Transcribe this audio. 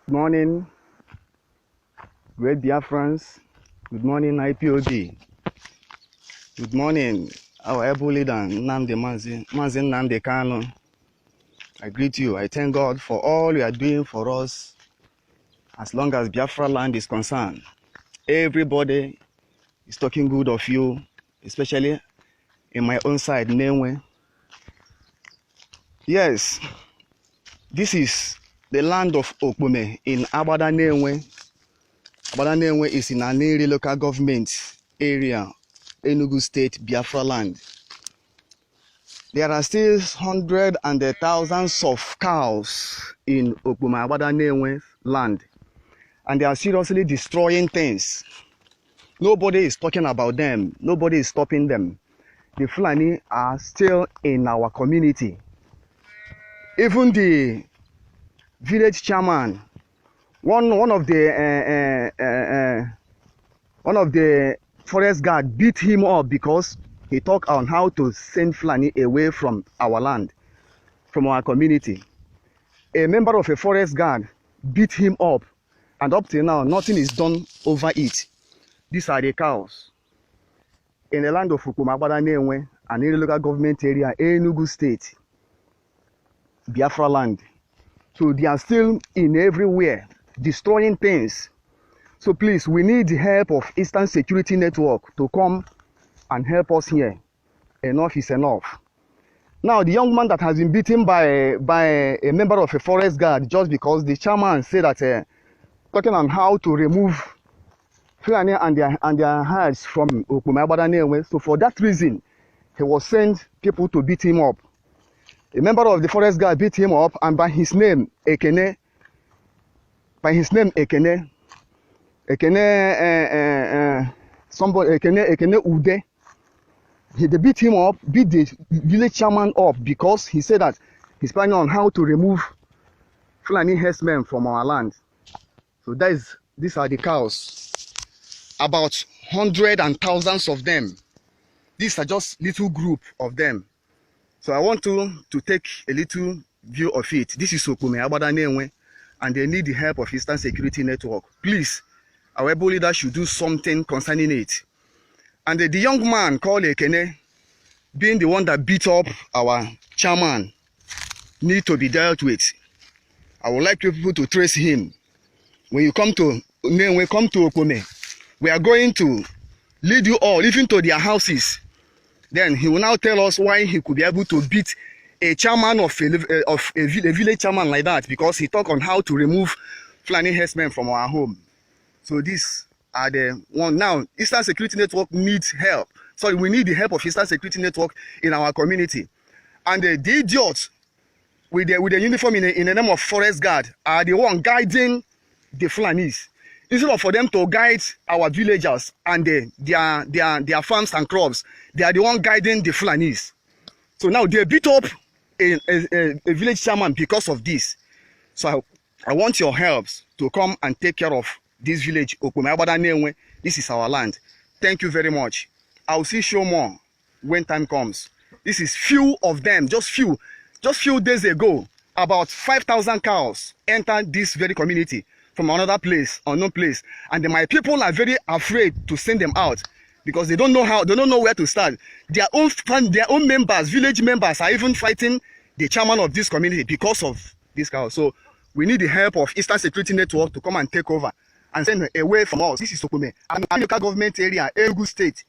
Good morning, great Biafrans. Good morning, IPOB. Good morning, our able leader, Mazi Nnamdi Kanu. I greet you. I thank God for all you are doing for us as long as Biafra land is concerned. Everybody is talking good of you, especially in my own side, Neñe. Yes, this is the land of Umunne in Agbada Neñe. Agbada Neñe is in Ngeria local government area, Enugwu state, Biafra land. There are still hundreds and thousands of cows in Umunne Agbada Neñe land, and they are seriously destroying things. Nobody is talking about them. Nobody is stopping them. The Fulani are still in our community. Even the village chairman, one of the forest guard beat him up because he talked on how to send Fulani away from our land, from our community. A member of a forest guard beat him up, and up till now, nothing is done over it. These are the cows in the land of Agbada Neñe and in the local government area, Enugu state, Biafra land. So they are still in everywhere, destroying things. So please, we need the help of Eastern Security Network to come and help us here. Enough is enough. Now, the young man that has been beaten by a member of a forest guard just because the chairman said that talking on how to remove Fulani and their herds from Umunne Agbada Neñe. So for that reason, he was sent people to beat him up. A member of the forest guard beat him up, and by his name Ekene Ude, they beat him up, beat the village chairman up because he said that he's planning on how to remove Fulani herdsmen from our land. So these are the cows, about hundreds and thousands of them. These are just little group of them. So I want to take a little view of it. This is Umunne Agbada Neñe, and they need the help of Eastern Security Network. Please, our able leader should do something concerning it. And the young man called Ekene, being the one that beat up our chairman, need to be dealt with. I would like people to trace him. When you come to Neñe, come to Umunne, we are going to lead you all, even to their houses. Then he will now tell us why he could be able to beat a chairman of a village chairman like that, because he talked on how to remove Fulani herdsmen from our home. So these are the one. Now, Eastern Security Network needs help. Sorry, we need the help of Eastern Security Network in our community. And the idiots with the uniform in the name of forest guard are the one guiding the Fulanis. Instead of for them to guide our villagers and their farms and crops, they are the one guiding the Fulanis. So now they beat up a village chairman because of this. So I want your help to come and take care of this village, Umunne Agbada Neñe. This is our land. Thank you very much. I'll see show more when time comes. This is few of them, just few days ago, about 5,000 cows entered this very community from another place, unknown place, and my people are very afraid to send them out because they don't know where to start. Their own members, village members, are even fighting the chairman of this community because of this cow. So we need the help of Eastern Security Network to come and take over and send them away from us. This is Umunne, and local government area, Enugu state.